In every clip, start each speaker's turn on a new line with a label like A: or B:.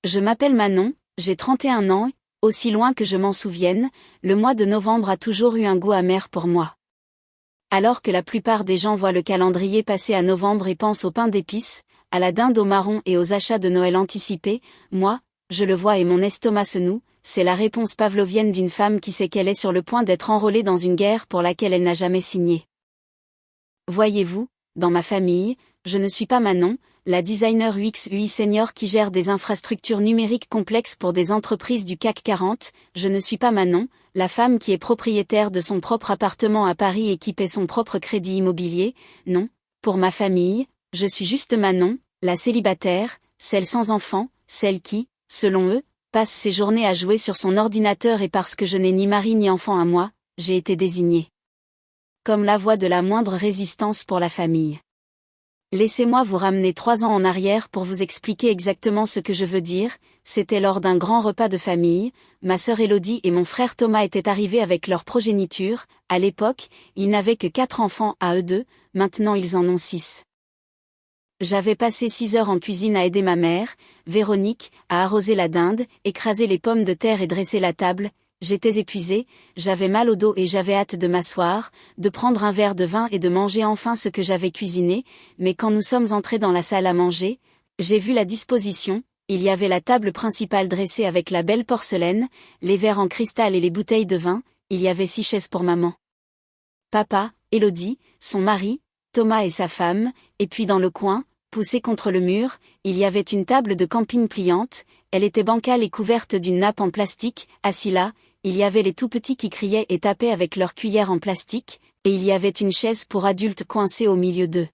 A: Je m'appelle Manon, j'ai 31 ans, aussi loin que je m'en souvienne, le mois de novembre a toujours eu un goût amer pour moi. Alors que la plupart des gens voient le calendrier passer à novembre et pensent au pain d'épices, à la dinde au marron et aux achats de Noël anticipés, moi, je le vois et mon estomac se noue, c'est la réponse pavlovienne d'une femme qui sait qu'elle est sur le point d'être enrôlée dans une guerre pour laquelle elle n'a jamais signé. Voyez-vous, dans ma famille, je ne suis pas Manon, la designer UX/UI senior qui gère des infrastructures numériques complexes pour des entreprises du CAC 40, je ne suis pas Manon, la femme qui est propriétaire de son propre appartement à Paris et qui paie son propre crédit immobilier, non, pour ma famille, je suis juste Manon, la célibataire, celle sans enfant, celle qui, selon eux, passe ses journées à jouer sur son ordinateur et parce que je n'ai ni mari ni enfant à moi, j'ai été désignée comme la voix de la moindre résistance pour la famille. Laissez-moi vous ramener 3 ans en arrière pour vous expliquer exactement ce que je veux dire. C'était lors d'un grand repas de famille, ma sœur Élodie et mon frère Thomas étaient arrivés avec leur progéniture. À l'époque, ils n'avaient que 4 enfants à eux deux, maintenant ils en ont 6. J'avais passé 6 heures en cuisine à aider ma mère, Véronique, à arroser la dinde, écraser les pommes de terre et dresser la table. J'étais épuisée, j'avais mal au dos et j'avais hâte de m'asseoir, de prendre un verre de vin et de manger enfin ce que j'avais cuisiné, mais quand nous sommes entrés dans la salle à manger, j'ai vu la disposition, il y avait la table principale dressée avec la belle porcelaine, les verres en cristal et les bouteilles de vin, il y avait 6 chaises pour maman. Papa, Élodie, son mari, Thomas et sa femme, et puis dans le coin, poussée contre le mur, il y avait une table de camping pliante, elle était bancale et couverte d'une nappe en plastique, assis là, il y avait les tout-petits qui criaient et tapaient avec leurs cuillères en plastique, et il y avait une chaise pour adultes coincée au milieu d'eux.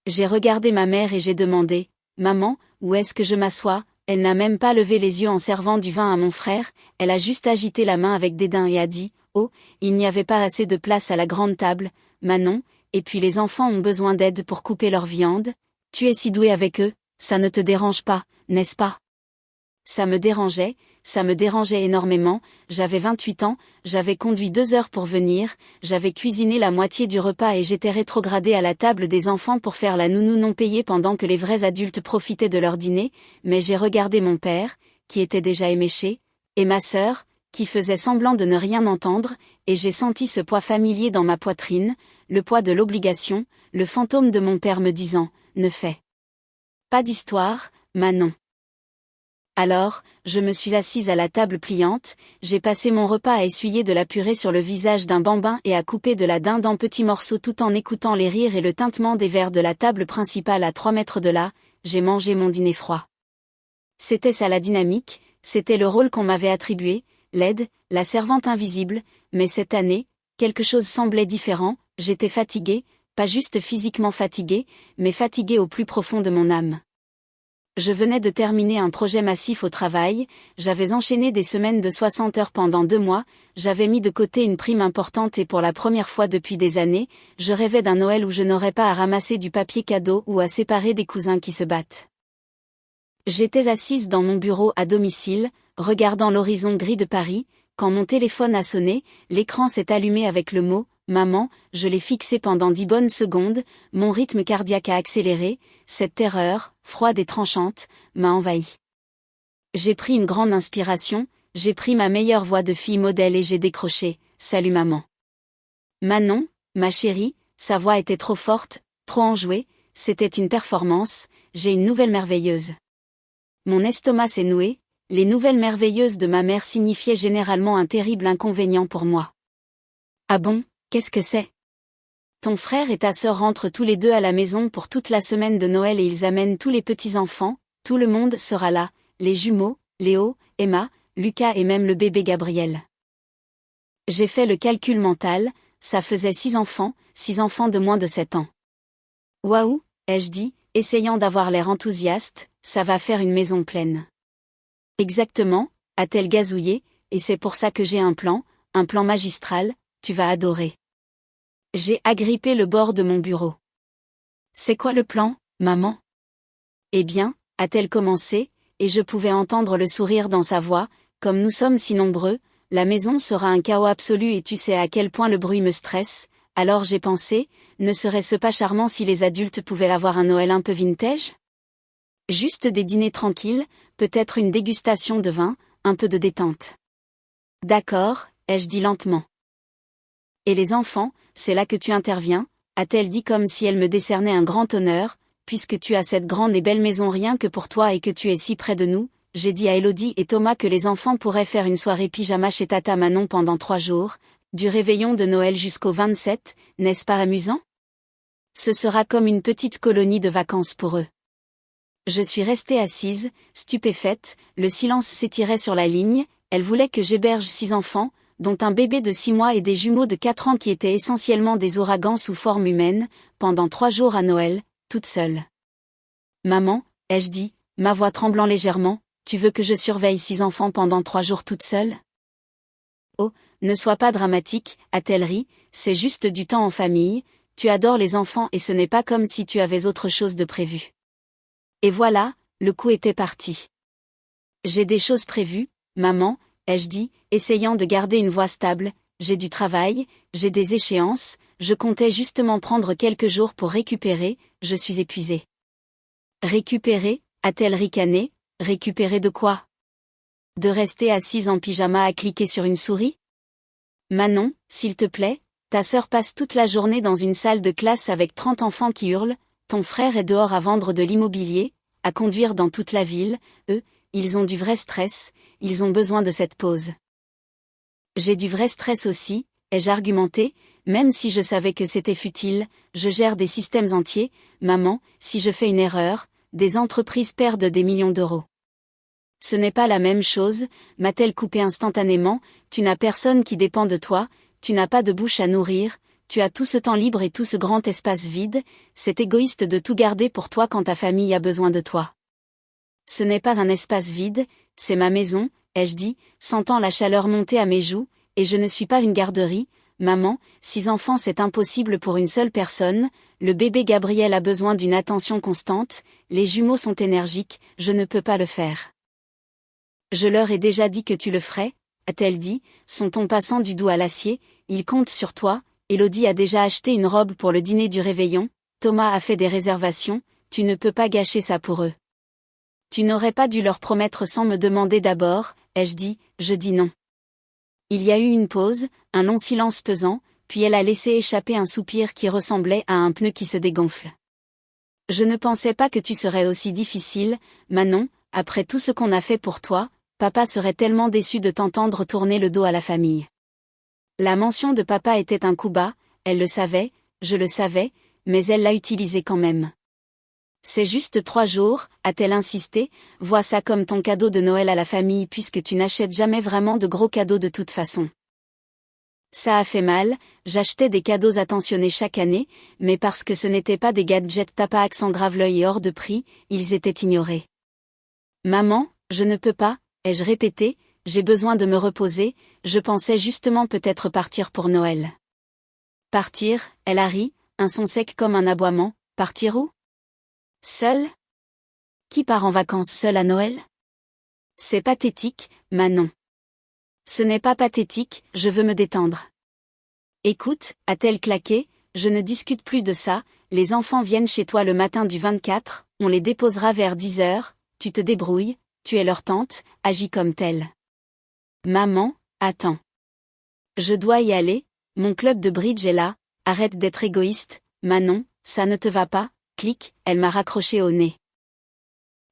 A: J'ai regardé ma mère et j'ai demandé, « Maman, où est-ce que je m'assois ?» Elle n'a même pas levé les yeux en servant du vin à mon frère, elle a juste agité la main avec dédain et a dit, « Oh, il n'y avait pas assez de place à la grande table, Manon, et puis les enfants ont besoin d'aide pour couper leur viande. Tu es si douée avec eux, ça ne te dérange pas, n'est-ce pas ?» Ça me dérangeait énormément, j'avais 28 ans, j'avais conduit 2 heures pour venir, j'avais cuisiné la moitié du repas et j'étais rétrogradée à la table des enfants pour faire la nounou non payée pendant que les vrais adultes profitaient de leur dîner, mais j'ai regardé mon père, qui était déjà éméché, et ma sœur, qui faisait semblant de ne rien entendre, et j'ai senti ce poids familier dans ma poitrine, le poids de l'obligation, le fantôme de mon père me disant, « Ne fais pas d'histoire, Manon. » Alors, je me suis assise à la table pliante, j'ai passé mon repas à essuyer de la purée sur le visage d'un bambin et à couper de la dinde en petits morceaux tout en écoutant les rires et le tintement des verres de la table principale à 3 mètres de là, j'ai mangé mon dîner froid. C'était ça la dynamique, c'était le rôle qu'on m'avait attribué, l'aide, la servante invisible, mais cette année, quelque chose semblait différent, j'étais fatiguée, pas juste physiquement fatiguée, mais fatiguée au plus profond de mon âme. Je venais de terminer un projet massif au travail, j'avais enchaîné des semaines de 60 heures pendant 2 mois, j'avais mis de côté une prime importante et pour la première fois depuis des années, je rêvais d'un Noël où je n'aurais pas à ramasser du papier cadeau ou à séparer des cousins qui se battent. J'étais assise dans mon bureau à domicile, regardant l'horizon gris de Paris, quand mon téléphone a sonné, l'écran s'est allumé avec le mot « Maman », je l'ai fixé pendant 10 bonnes secondes, mon rythme cardiaque a accéléré, cette terreur, froide et tranchante, m'a envahi. J'ai pris une grande inspiration, j'ai pris ma meilleure voix de fille modèle et j'ai décroché « Salut maman ». Manon, ma chérie, sa voix était trop forte, trop enjouée, c'était une performance, j'ai une nouvelle merveilleuse. Mon estomac s'est noué, les nouvelles merveilleuses de ma mère signifiaient généralement un terrible inconvénient pour moi. Ah bon, qu'est-ce que c'est ? Ton frère et ta sœur rentrent tous les deux à la maison pour toute la semaine de Noël et ils amènent tous les petits-enfants, tout le monde sera là, les jumeaux, Léo, Emma, Lucas et même le bébé Gabriel. J'ai fait le calcul mental, ça faisait 6 enfants de moins de 7 ans. Waouh, ai-je dit, essayant d'avoir l'air enthousiaste, ça va faire une maison pleine. Exactement, a-t-elle gazouillé, et c'est pour ça que j'ai un plan magistral, tu vas adorer. J'ai agrippé le bord de mon bureau. C'est quoi le plan, maman ? Eh bien, a-t-elle commencé, et je pouvais entendre le sourire dans sa voix, comme nous sommes si nombreux, la maison sera un chaos absolu et tu sais à quel point le bruit me stresse, alors j'ai pensé, ne serait-ce pas charmant si les adultes pouvaient avoir un Noël un peu vintage ? Juste des dîners tranquilles, peut-être une dégustation de vin, un peu de détente. D'accord, ai-je dit lentement. Et les enfants, c'est là que tu interviens, a-t-elle dit comme si elle me décernait un grand honneur, puisque tu as cette grande et belle maison rien que pour toi et que tu es si près de nous. J'ai dit à Élodie et Thomas que les enfants pourraient faire une soirée pyjama chez Tata Manon pendant 3 jours, du réveillon de Noël jusqu'au 27, n'est-ce pas amusant? Ce sera comme une petite colonie de vacances pour eux. Je suis restée assise, stupéfaite, le silence s'étirait sur la ligne, elle voulait que j'héberge 6 enfants, dont un bébé de 6 mois et des jumeaux de 4 ans qui étaient essentiellement des ouragans sous forme humaine, pendant 3 jours à Noël, toute seule. Maman, ai-je dit, ma voix tremblant légèrement, tu veux que je surveille 6 enfants pendant 3 jours toute seule? Oh, ne sois pas dramatique, a-t-elle ri, c'est juste du temps en famille, tu adores les enfants et ce n'est pas comme si tu avais autre chose de prévu. Et voilà, le coup était parti. J'ai des choses prévues, maman, ai-je dit, essayant de garder une voix stable, j'ai du travail, j'ai des échéances, je comptais justement prendre quelques jours pour récupérer, je suis épuisée. Récupérer, a-t-elle ricané, récupérer de quoi? De rester assise en pyjama à cliquer sur une souris? Manon, s'il te plaît, ta sœur passe toute la journée dans une salle de classe avec 30 enfants qui hurlent, ton frère est dehors à vendre de l'immobilier, à conduire dans toute la ville, eux, ils ont du vrai stress, ils ont besoin de cette pause. J'ai du vrai stress aussi, ai-je argumenté, même si je savais que c'était futile, je gère des systèmes entiers, maman, si je fais une erreur, des entreprises perdent des millions d'euros. Ce n'est pas la même chose, m'a-t-elle coupé instantanément, tu n'as personne qui dépend de toi, tu n'as pas de bouche à nourrir, tu as tout ce temps libre et tout ce grand espace vide, c'est égoïste de tout garder pour toi quand ta famille a besoin de toi. Ce n'est pas un espace vide, c'est ma maison, ai-je dit, sentant la chaleur monter à mes joues, et je ne suis pas une garderie, maman, 6 enfants c'est impossible pour une seule personne, le bébé Gabriel a besoin d'une attention constante, les jumeaux sont énergiques, je ne peux pas le faire. Je leur ai déjà dit que tu le ferais, a-t-elle dit, son ton passant du doux à l'acier, ils comptent sur toi, Élodie a déjà acheté une robe pour le dîner du réveillon, Thomas a fait des réservations, tu ne peux pas gâcher ça pour eux. Tu n'aurais pas dû leur promettre sans me demander d'abord, ai-je dit, je dis non. Il y a eu une pause, un long silence pesant, puis elle a laissé échapper un soupir qui ressemblait à un pneu qui se dégonfle. Je ne pensais pas que tu serais aussi difficile, Manon, après tout ce qu'on a fait pour toi, papa serait tellement déçu de t'entendre tourner le dos à la famille. La mention de papa était un coup bas, elle le savait, je le savais, mais elle l'a utilisé quand même. C'est juste 3 jours, a-t-elle insisté, vois ça comme ton cadeau de Noël à la famille puisque tu n'achètes jamais vraiment de gros cadeaux de toute façon. Ça a fait mal, j'achetais des cadeaux attentionnés chaque année, mais parce que ce n'étaient pas des gadgets tapas accent grave l'œil et hors de prix, ils étaient ignorés. Maman, je ne peux pas, ai-je répété, j'ai besoin de me reposer, je pensais justement peut-être partir pour Noël. Partir, elle a ri, un son sec comme un aboiement, partir où? Seule? Qui part en vacances seule à Noël? C'est pathétique, Manon. Ce n'est pas pathétique, je veux me détendre. Écoute, a-t-elle claqué, je ne discute plus de ça, les enfants viennent chez toi le matin du 24, on les déposera vers 10 heures, tu te débrouilles, tu es leur tante, agis comme telle. Maman, attends. Je dois y aller, mon club de bridge est là, arrête d'être égoïste, Manon, ça ne te va pas, clic, elle m'a raccroché au nez.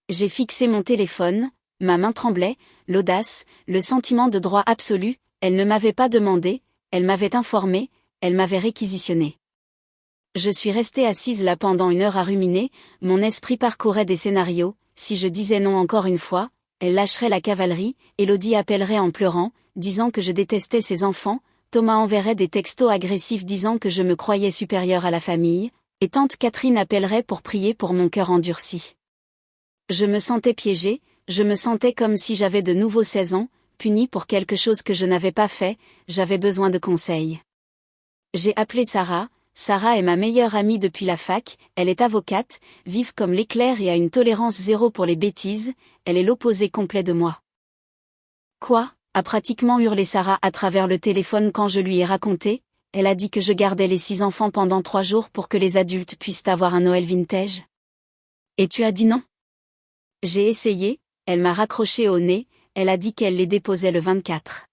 A: J'ai fixé mon téléphone, ma main tremblait, l'audace, le sentiment de droit absolu, elle ne m'avait pas demandé, elle m'avait informé, elle m'avait réquisitionné. Je suis restée assise là pendant 1 heure à ruminer, mon esprit parcourait des scénarios, si je disais non encore une fois, elle lâcherait la cavalerie, Élodie appellerait en pleurant, disant que je détestais ses enfants, Thomas enverrait des textos agressifs disant que je me croyais supérieure à la famille, et tante Catherine appellerait pour prier pour mon cœur endurci. Je me sentais piégée, je me sentais comme si j'avais de nouveau 16 ans, punie pour quelque chose que je n'avais pas fait, j'avais besoin de conseils. J'ai appelé Sarah, Sarah est ma meilleure amie depuis la fac, elle est avocate, vive comme l'éclair et a une tolérance zéro pour les bêtises, elle est l'opposé complet de moi. Quoi, a pratiquement hurlé Sarah à travers le téléphone quand je lui ai raconté, elle a dit que je gardais les 6 enfants pendant 3 jours pour que les adultes puissent avoir un Noël vintage. Et tu as dit non? J'ai essayé, elle m'a raccroché au nez, elle a dit qu'elle les déposait le 24.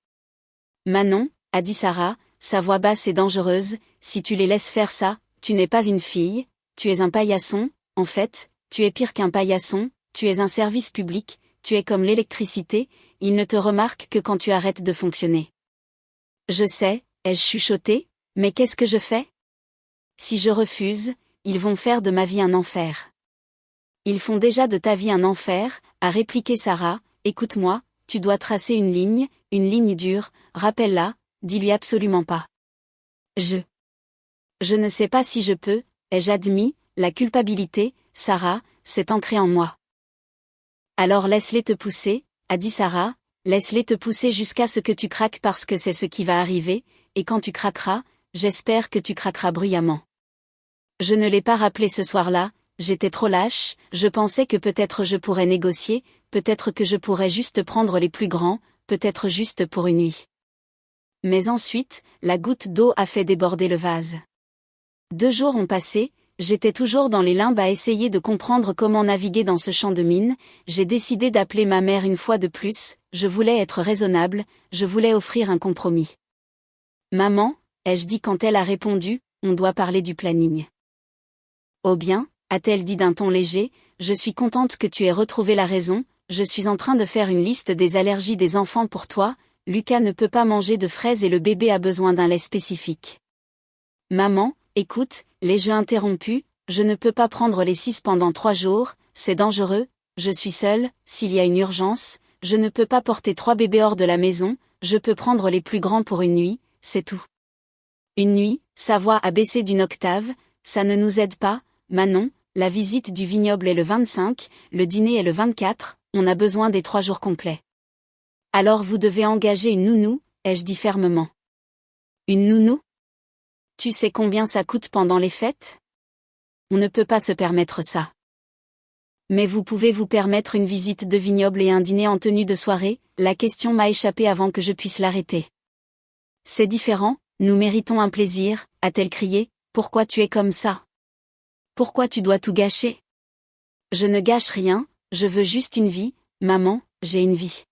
A: Manon, a dit Sarah, sa voix basse et dangereuse, si tu les laisses faire ça, tu n'es pas une fille, tu es un paillasson, en fait, tu es pire qu'un paillasson, tu es un service public, tu es comme l'électricité, il ne te remarque que quand tu arrêtes de fonctionner. Je sais, ai-je chuchoté, mais qu'est-ce que je fais? Si je refuse, ils vont faire de ma vie un enfer. Ils font déjà de ta vie un enfer, a répliqué Sarah, écoute-moi, tu dois tracer une ligne dure, rappelle-la, dis-lui absolument pas. Je ne sais pas si je peux, ai-je admis, la culpabilité, Sarah, c'est ancré en moi. Alors laisse-les te pousser, a dit Sarah, laisse-les te pousser jusqu'à ce que tu craques parce que c'est ce qui va arriver, et quand tu craqueras, j'espère que tu craqueras bruyamment. Je ne l'ai pas rappelé ce soir-là, j'étais trop lâche, je pensais que peut-être je pourrais négocier, peut-être que je pourrais juste prendre les plus grands, peut-être juste pour une nuit. Mais ensuite, la goutte d'eau a fait déborder le vase. 2 jours ont passé, j'étais toujours dans les limbes à essayer de comprendre comment naviguer dans ce champ de mine, j'ai décidé d'appeler ma mère une fois de plus, je voulais être raisonnable, je voulais offrir un compromis. Maman, ai-je dit quand elle a répondu, on doit parler du planning. Oh bien, a-t-elle dit d'un ton léger, je suis contente que tu aies retrouvé la raison, je suis en train de faire une liste des allergies des enfants pour toi, Lucas ne peut pas manger de fraises et le bébé a besoin d'un lait spécifique. Maman, écoute, les jeux interrompus, je ne peux pas prendre les 6 pendant 3 jours, c'est dangereux, je suis seule, s'il y a une urgence, je ne peux pas porter 3 bébés hors de la maison, je peux prendre les plus grands pour une nuit, c'est tout. Une nuit, sa voix a baissé d'une octave, ça ne nous aide pas, Manon, la visite du vignoble est le 25, le dîner est le 24, on a besoin des 3 jours complets. Alors vous devez engager une nounou, ai-je dit fermement. Une nounou? Tu sais combien ça coûte pendant les fêtes? On ne peut pas se permettre ça. Mais vous pouvez vous permettre une visite de vignoble et un dîner en tenue de soirée, la question m'a échappé avant que je puisse l'arrêter. C'est différent, nous méritons un plaisir, a-t-elle crié, pourquoi tu es comme ça? Pourquoi tu dois tout gâcher? Je ne gâche rien, je veux juste une vie, maman, j'ai une vie.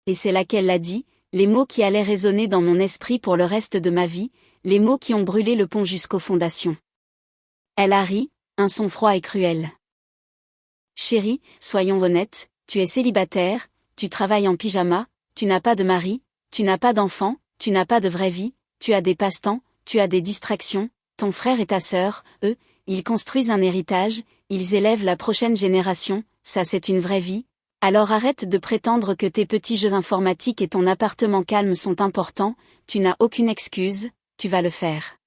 A: Et c'est là qu'elle l'a dit, les mots qui allaient résonner dans mon esprit pour le reste de ma vie, les mots qui ont brûlé le pont jusqu'aux fondations. Elle a ri, un son froid et cruel. Chérie, soyons honnêtes, tu es célibataire, tu travailles en pyjama, tu n'as pas de mari, tu n'as pas d'enfant, tu n'as pas de vraie vie, tu as des passe-temps, tu as des distractions, ton frère et ta sœur, eux, ils construisent un héritage, ils élèvent la prochaine génération, ça c'est une vraie vie. Alors arrête de prétendre que tes petits jeux informatiques et ton appartement calme sont importants, tu n'as aucune excuse, tu vas le faire.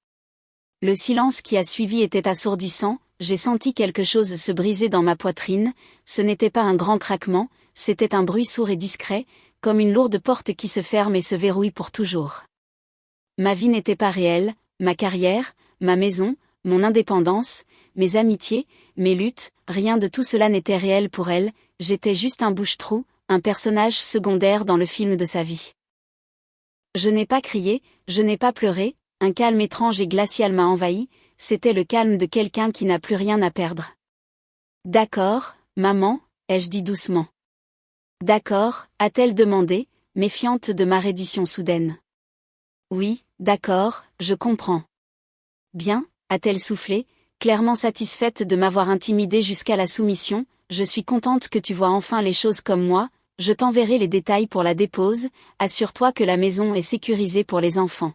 A: Le silence qui a suivi était assourdissant, j'ai senti quelque chose se briser dans ma poitrine, ce n'était pas un grand craquement, c'était un bruit sourd et discret, comme une lourde porte qui se ferme et se verrouille pour toujours. Ma vie n'était pas réelle, ma carrière, ma maison, mon indépendance, mes amitiés, mes luttes, rien de tout cela n'était réel pour elle, j'étais juste un bouche-trou, un personnage secondaire dans le film de sa vie. Je n'ai pas crié, je n'ai pas pleuré, un calme étrange et glacial m'a envahi, c'était le calme de quelqu'un qui n'a plus rien à perdre. D'accord, maman, ai-je dit doucement. D'accord, a-t-elle demandé, méfiante de ma reddition soudaine. Oui, d'accord, je comprends. Bien, a-t-elle soufflé, clairement satisfaite de m'avoir intimidée jusqu'à la soumission, je suis contente que tu vois enfin les choses comme moi, je t'enverrai les détails pour la dépose, assure-toi que la maison est sécurisée pour les enfants.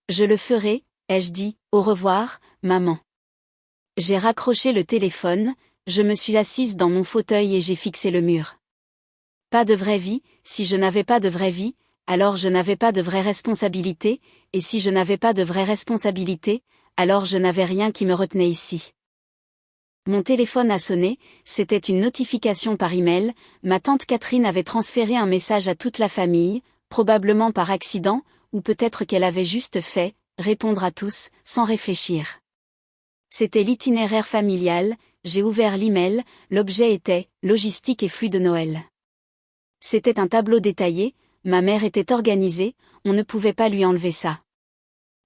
A: Je le ferai, ai-je dit, au revoir, maman. J'ai raccroché le téléphone, je me suis assise dans mon fauteuil et j'ai fixé le mur. Pas de vraie vie, si je n'avais pas de vraie vie, alors je n'avais pas de vraie responsabilité, et si je n'avais pas de vraie responsabilité, alors je n'avais rien qui me retenait ici. Mon téléphone a sonné, c'était une notification par email, ma tante Catherine avait transféré un message à toute la famille, probablement par accident, ou peut-être qu'elle avait juste fait, répondre à tous, sans réfléchir. C'était l'itinéraire familial, j'ai ouvert l'email, l'objet était « Logistique et flux de Noël ». C'était un tableau détaillé, ma mère était organisée, on ne pouvait pas lui enlever ça.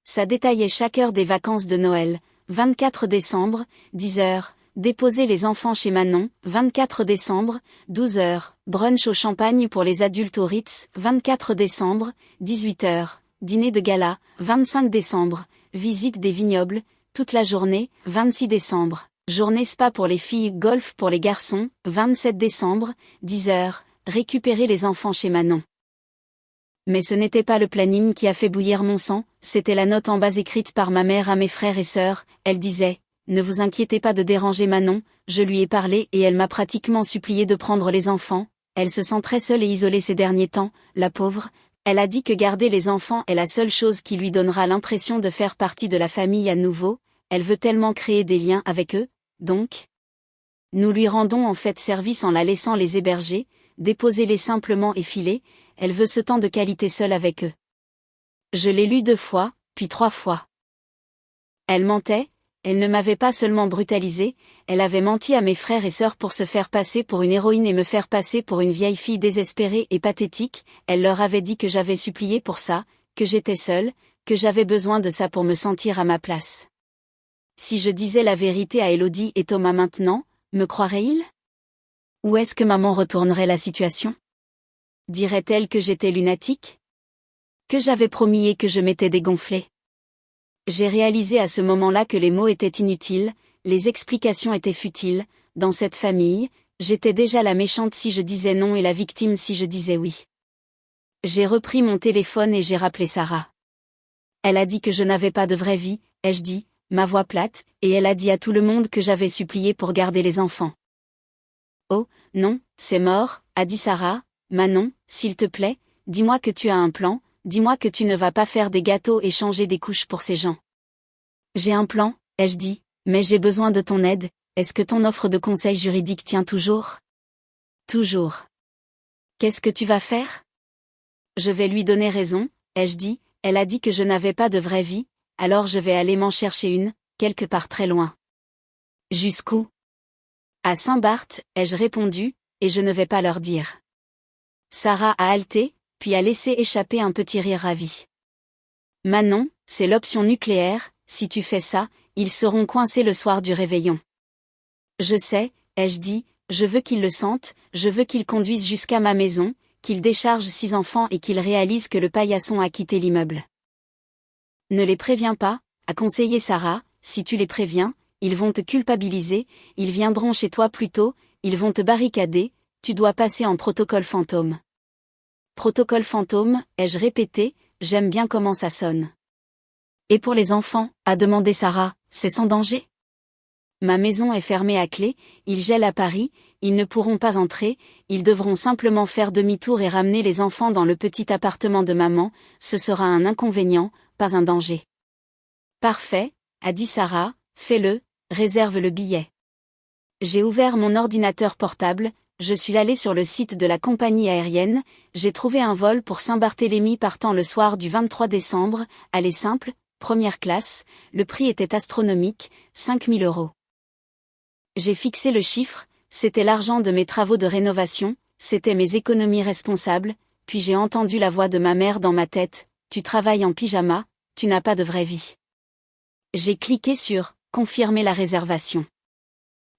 A: Ça détaillait chaque heure des vacances de Noël, 24 décembre, 10 heures, déposer les enfants chez Manon, 24 décembre, 12 heures, brunch au champagne pour les adultes au Ritz, 24 décembre, 18 heures, dîner de gala, 25 décembre, visite des vignobles, toute la journée, 26 décembre, journée spa pour les filles, golf pour les garçons, 27 décembre, 10 heures, récupérer les enfants chez Manon. Mais ce n'était pas le planning qui a fait bouillir mon sang, c'était la note en bas écrite par ma mère à mes frères et sœurs. Elle disait: ne vous inquiétez pas de déranger Manon, je lui ai parlé et elle m'a pratiquement supplié de prendre les enfants. Elle se sent très seule et isolée ces derniers temps, la pauvre. Elle a dit que garder les enfants est la seule chose qui lui donnera l'impression de faire partie de la famille à nouveau. Elle veut tellement créer des liens avec eux, donc. Nous lui rendons en fait service en la laissant les héberger, déposer-les simplement et filer. Elle veut ce temps de qualité seule avec eux. Je l'ai lu 2 fois, puis 3 fois. Elle mentait, elle ne m'avait pas seulement brutalisée, elle avait menti à mes frères et sœurs pour se faire passer pour une héroïne et me faire passer pour une vieille fille désespérée et pathétique. Elle leur avait dit que j'avais supplié pour ça, que j'étais seule, que j'avais besoin de ça pour me sentir à ma place. Si je disais la vérité à Élodie et Thomas maintenant, me croiraient-ils? Ou est-ce que maman retournerait la situation? Dirait-elle que j'étais lunatique? Que j'avais promis et que je m'étais dégonflée? J'ai réalisé à ce moment-là que les mots étaient inutiles, les explications étaient futiles. Dans cette famille, j'étais déjà la méchante si je disais non et la victime si je disais oui. J'ai repris mon téléphone et j'ai rappelé Sarah. Elle a dit que je n'avais pas de vraie vie, ai-je dit, ma voix plate, et elle a dit à tout le monde que j'avais supplié pour garder les enfants. Oh, non, c'est mort, a dit Sarah. Manon, s'il te plaît, dis-moi que tu as un plan, dis-moi que tu ne vas pas faire des gâteaux et changer des couches pour ces gens. J'ai un plan, ai-je dit, mais j'ai besoin de ton aide. Est-ce que ton offre de conseil juridique tient toujours? Toujours. Qu'est-ce que tu vas faire? Je vais lui donner raison, ai-je dit, elle a dit que je n'avais pas de vraie vie, alors je vais aller m'en chercher une, quelque part très loin. Jusqu'où? À Saint-Barth, ai-je répondu, et je ne vais pas leur dire. Sarah a halté, puis a laissé échapper un petit rire ravi. Manon, c'est l'option nucléaire, si tu fais ça, ils seront coincés le soir du réveillon. Je sais, ai-je dit, je veux qu'ils le sentent, je veux qu'ils conduisent jusqu'à ma maison, qu'ils déchargent 6 enfants et qu'ils réalisent que le paillasson a quitté l'immeuble. Ne les préviens pas, a conseillé Sarah, si tu les préviens, ils vont te culpabiliser, ils viendront chez toi plus tôt, ils vont te barricader, tu dois passer en protocole fantôme. Protocole fantôme, ai-je répété, j'aime bien comment ça sonne. Et pour les enfants, a demandé Sarah, c'est sans danger? Ma maison est fermée à clé, il gèle à Paris, ils ne pourront pas entrer, ils devront simplement faire demi-tour et ramener les enfants dans le petit appartement de maman, ce sera un inconvénient, pas un danger. Parfait, a dit Sarah, fais-le, réserve le billet. J'ai ouvert mon ordinateur portable, je suis allée sur le site de la compagnie aérienne, j'ai trouvé un vol pour Saint-Barthélemy partant le soir du 23 décembre, aller simple, première classe, le prix était astronomique, 5 000 €. J'ai fixé le chiffre, c'était l'argent de mes travaux de rénovation, c'était mes économies responsables, puis j'ai entendu la voix de ma mère dans ma tête, tu travailles en pyjama, tu n'as pas de vraie vie. J'ai cliqué sur « Confirmer la réservation ».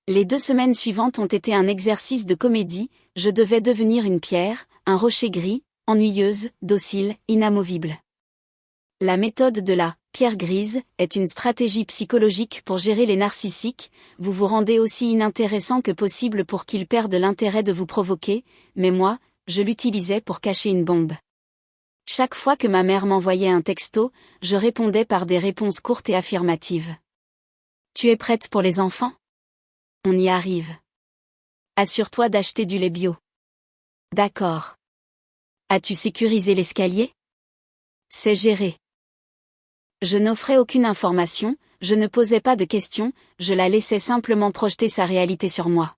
A: Les 2 semaines suivantes ont été un exercice de comédie, je devais devenir une pierre, un rocher gris, ennuyeuse, docile, inamovible. La méthode de la pierre grise est une stratégie psychologique pour gérer les narcissiques, vous vous rendez aussi inintéressant que possible pour qu'ils perdent l'intérêt de vous provoquer, mais moi, je l'utilisais pour cacher une bombe. Chaque fois que ma mère m'envoyait un texto, je répondais par des réponses courtes et affirmatives. Tu es prête pour les enfants? On y arrive. Assure-toi d'acheter du lait bio. D'accord. As-tu sécurisé l'escalier? C'est géré. Je n'offrais aucune information, je ne posais pas de questions, je la laissais simplement projeter sa réalité sur moi.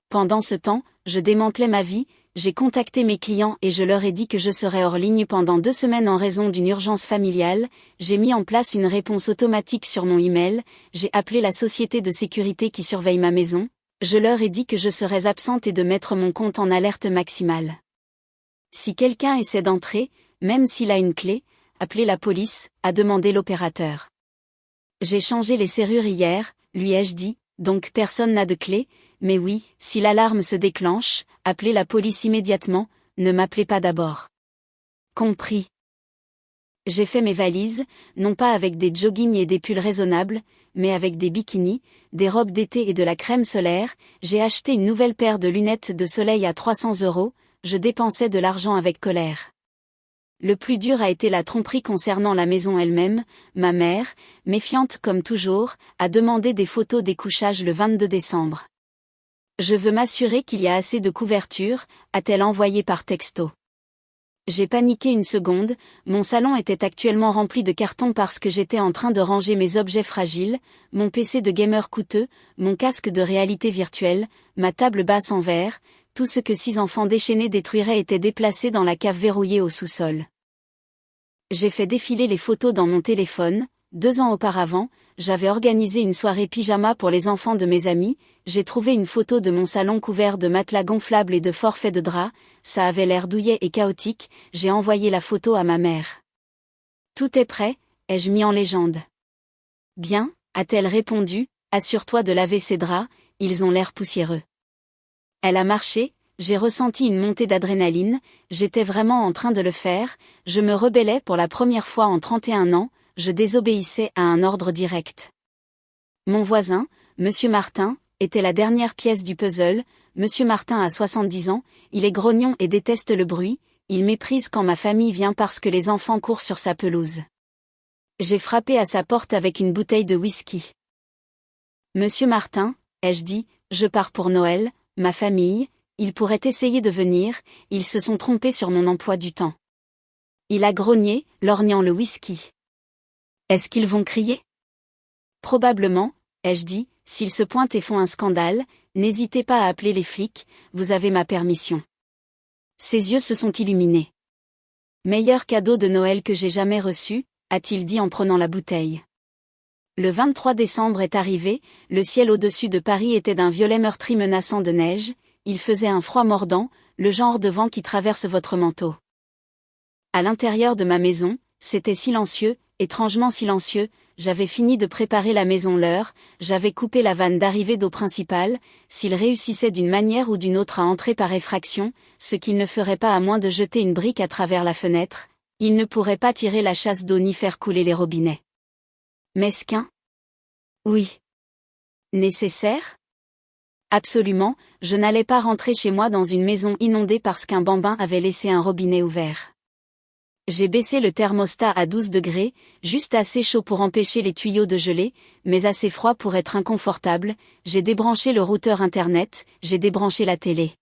A: Pendant ce temps, je démantelais ma vie, j'ai contacté mes clients et je leur ai dit que je serais hors ligne pendant 2 semaines en raison d'une urgence familiale, j'ai mis en place une réponse automatique sur mon email, j'ai appelé la société de sécurité qui surveille ma maison, je leur ai dit que je serais absente et de mettre mon compte en alerte maximale. Si quelqu'un essaie d'entrer, même s'il a une clé, appelez la police, a demandé l'opérateur. J'ai changé les serrures hier, lui ai-je dit, donc personne n'a de clé, mais oui, si l'alarme se déclenche, appelez la police immédiatement, ne m'appelez pas d'abord. Compris. J'ai fait mes valises, non pas avec des joggings et des pulls raisonnables, mais avec des bikinis, des robes d'été et de la crème solaire. J'ai acheté une nouvelle paire de lunettes de soleil à 300 €, je dépensais de l'argent avec colère. Le plus dur a été la tromperie concernant la maison elle-même. Ma mère, méfiante comme toujours, a demandé des photos des couchages le 22 décembre. Je veux m'assurer qu'il y a assez de couverture, a-t-elle envoyé par texto. J'ai paniqué une seconde, mon salon était actuellement rempli de cartons parce que j'étais en train de ranger mes objets fragiles, mon PC de gamer coûteux, mon casque de réalité virtuelle, ma table basse en verre, tout ce que 6 enfants déchaînés détruiraient était déplacé dans la cave verrouillée au sous-sol. J'ai fait défiler les photos dans mon téléphone. 2 ans auparavant, j'avais organisé une soirée pyjama pour les enfants de mes amis, j'ai trouvé une photo de mon salon couvert de matelas gonflables et de forfaits de draps, ça avait l'air douillet et chaotique, j'ai envoyé la photo à ma mère. Tout est prêt, ai-je mis en légende. Bien, a-t-elle répondu, assure-toi de laver ces draps, ils ont l'air poussiéreux. Elle a marché, j'ai ressenti une montée d'adrénaline, j'étais vraiment en train de le faire, je me rebellais pour la première fois en 31 ans, je désobéissais à un ordre direct. Mon voisin, Monsieur Martin, était la dernière pièce du puzzle. Monsieur Martin a 70 ans, il est grognon et déteste le bruit, il méprise quand ma famille vient parce que les enfants courent sur sa pelouse. J'ai frappé à sa porte avec une bouteille de whisky. Monsieur Martin, ai-je dit, je pars pour Noël, ma famille, ils pourraient essayer de venir, ils se sont trompés sur mon emploi du temps. Il a grogné, lorgnant le whisky. Est-ce qu'ils vont crier? Probablement, ai-je dit, s'ils se pointent et font un scandale, n'hésitez pas à appeler les flics, vous avez ma permission. Ses yeux se sont illuminés. Meilleur cadeau de Noël que j'ai jamais reçu, a-t-il dit en prenant la bouteille. Le 23 décembre est arrivé, le ciel au-dessus de Paris était d'un violet meurtri menaçant de neige, il faisait un froid mordant, le genre de vent qui traverse votre manteau. À l'intérieur de ma maison, c'était silencieux, étrangement silencieux, j'avais fini de préparer la maison l'heure, j'avais coupé la vanne d'arrivée d'eau principale, s'il réussissait d'une manière ou d'une autre à entrer par effraction, ce qu'il ne ferait pas à moins de jeter une brique à travers la fenêtre, il ne pourrait pas tirer la chasse d'eau ni faire couler les robinets. Mesquin? Oui. Nécessaire? Absolument, je n'allais pas rentrer chez moi dans une maison inondée parce qu'un bambin avait laissé un robinet ouvert. J'ai baissé le thermostat à 12 degrés, juste assez chaud pour empêcher les tuyaux de geler, mais assez froid pour être inconfortable, j'ai débranché le routeur internet, j'ai débranché la télé.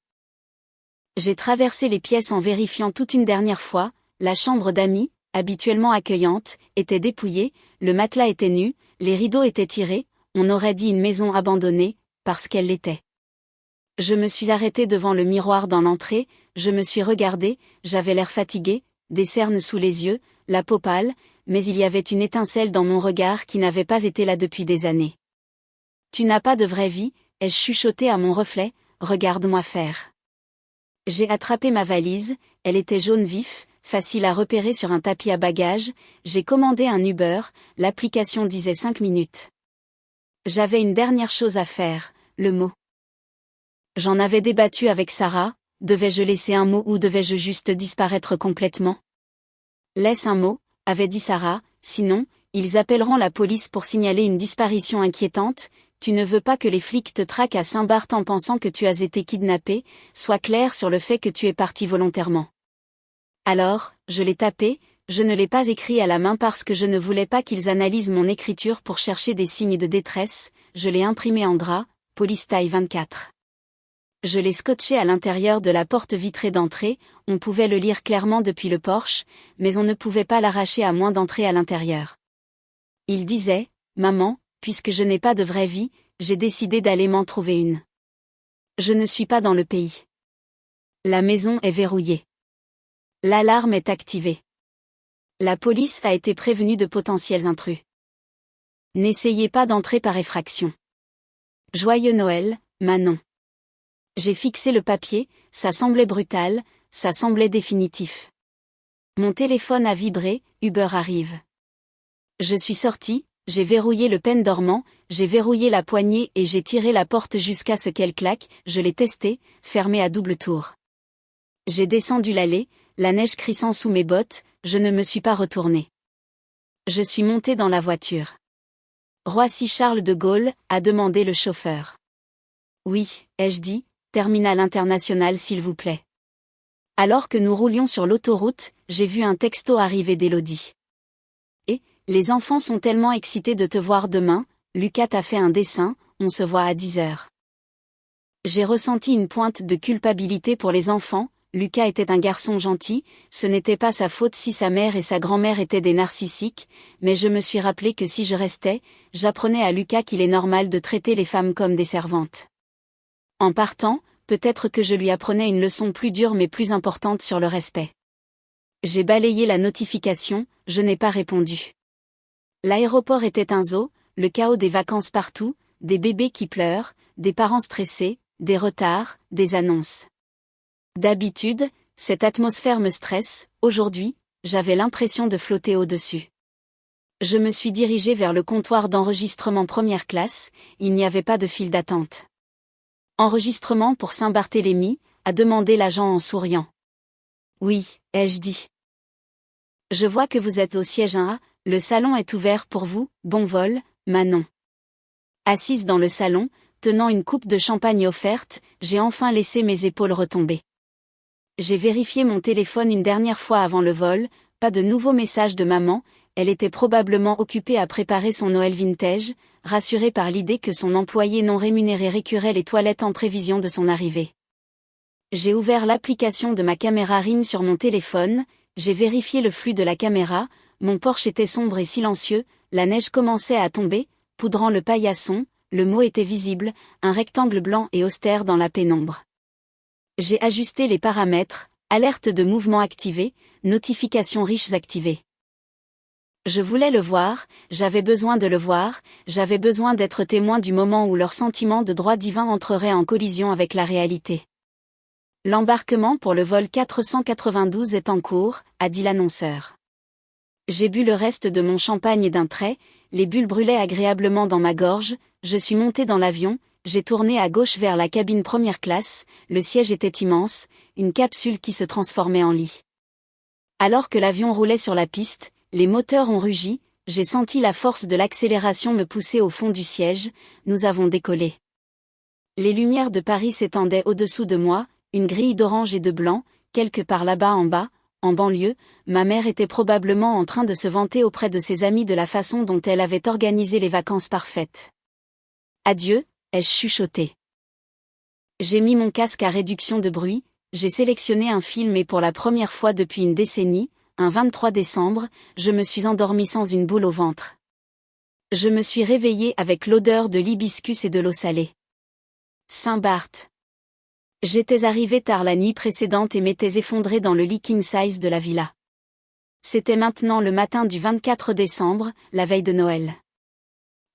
A: J'ai traversé les pièces en vérifiant toute une dernière fois, la chambre d'amis, habituellement accueillante, était dépouillée, le matelas était nu, les rideaux étaient tirés, on aurait dit une maison abandonnée, parce qu'elle l'était. Je me suis arrêtée devant le miroir dans l'entrée, je me suis regardée, j'avais l'air fatiguée, des cernes sous les yeux, la peau pâle, mais il y avait une étincelle dans mon regard qui n'avait pas été là depuis des années. Tu n'as pas de vraie vie, ai-je chuchoté à mon reflet, regarde-moi faire. J'ai attrapé ma valise, elle était jaune vif, facile à repérer sur un tapis à bagages, j'ai commandé un Uber, l'application disait 5 minutes. J'avais une dernière chose à faire, le mot. J'en avais débattu avec Sarah, devais-je laisser un mot ou devais-je juste disparaître complètement? Laisse un mot, avait dit Sarah, sinon, ils appelleront la police pour signaler une disparition inquiétante, tu ne veux pas que les flics te traquent à Saint-Barth en pensant que tu as été kidnappé, sois clair sur le fait que tu es parti volontairement. Alors, je l'ai tapé, je ne l'ai pas écrit à la main parce que je ne voulais pas qu'ils analysent mon écriture pour chercher des signes de détresse, je l'ai imprimé en gras, police taille 24. Je l'ai scotché à l'intérieur de la porte vitrée d'entrée, on pouvait le lire clairement depuis le porche, mais on ne pouvait pas l'arracher à moins d'entrer à l'intérieur. Il disait, « Maman, puisque je n'ai pas de vraie vie, j'ai décidé d'aller m'en trouver une. Je ne suis pas dans le pays. La maison est verrouillée. L'alarme est activée. La police a été prévenue de potentiels intrus. N'essayez pas d'entrer par effraction. Joyeux Noël, Manon. » J'ai fixé le papier, ça semblait brutal, ça semblait définitif. Mon téléphone a vibré, Uber arrive. Je suis sortie, j'ai verrouillé le pen dormant, j'ai verrouillé la poignée et j'ai tiré la porte jusqu'à ce qu'elle claque, je l'ai testée, fermée à double tour. J'ai descendu l'allée, la neige crissant sous mes bottes, je ne me suis pas retournée. Je suis montée dans la voiture. Roissy-Charles de Gaulle, a demandé le chauffeur. Oui, ai-je dit, terminal international s'il vous plaît. Alors que nous roulions sur l'autoroute, j'ai vu un texto arriver d'Élodie. Et, les enfants sont tellement excités de te voir demain, Lucas t'a fait un dessin, on se voit à 10h. J'ai ressenti une pointe de culpabilité pour les enfants, Lucas était un garçon gentil, ce n'était pas sa faute si sa mère et sa grand-mère étaient des narcissiques, mais je me suis rappelé que si je restais, j'apprenais à Lucas qu'il est normal de traiter les femmes comme des servantes. En partant, peut-être que je lui apprenais une leçon plus dure mais plus importante sur le respect. J'ai balayé la notification, je n'ai pas répondu. L'aéroport était un zoo, le chaos des vacances partout, des bébés qui pleurent, des parents stressés, des retards, des annonces. D'habitude, cette atmosphère me stresse, aujourd'hui, j'avais l'impression de flotter au-dessus. Je me suis dirigée vers le comptoir d'enregistrement première classe, il n'y avait pas de file d'attente. Enregistrement pour Saint-Barthélemy, a demandé l'agent en souriant. Oui, ai-je dit. Je vois que vous êtes au siège 1A, le salon est ouvert pour vous, bon vol, Manon. Assise dans le salon, tenant une coupe de champagne offerte, j'ai enfin laissé mes épaules retomber. J'ai vérifié mon téléphone une dernière fois avant le vol, pas de nouveaux messages de maman, elle était probablement occupée à préparer son Noël vintage, rassurée par l'idée que son employé non rémunéré récurait les toilettes en prévision de son arrivée. J'ai ouvert l'application de ma caméra Ring sur mon téléphone, j'ai vérifié le flux de la caméra, mon Porsche était sombre et silencieux, la neige commençait à tomber, poudrant le paillasson, le mot était visible, un rectangle blanc et austère dans la pénombre. J'ai ajusté les paramètres, alerte de mouvement activée, notifications riches activées. Je voulais le voir, j'avais besoin de le voir, j'avais besoin d'être témoin du moment où leur sentiment de droit divin entrerait en collision avec la réalité. L'embarquement pour le vol 492 est en cours, a dit l'annonceur. J'ai bu le reste de mon champagne d'un trait, les bulles brûlaient agréablement dans ma gorge, je suis montée dans l'avion, j'ai tourné à gauche vers la cabine première classe, le siège était immense, une capsule qui se transformait en lit. Alors que l'avion roulait sur la piste, les moteurs ont rugi, j'ai senti la force de l'accélération me pousser au fond du siège, nous avons décollé. Les lumières de Paris s'étendaient au-dessous de moi, une grille d'orange et de blanc, quelque part là-bas en bas, en banlieue, ma mère était probablement en train de se vanter auprès de ses amis de la façon dont elle avait organisé les vacances parfaites. Adieu, ai-je chuchoté. J'ai mis mon casque à réduction de bruit, j'ai sélectionné un film et pour la première fois depuis une décennie, un 23 décembre, je me suis endormie sans une boule au ventre. Je me suis réveillée avec l'odeur de l'hibiscus et de l'eau salée. Saint-Barth. J'étais arrivée tard la nuit précédente et m'étais effondrée dans le lit king size de la villa. C'était maintenant le matin du 24 décembre, la veille de Noël.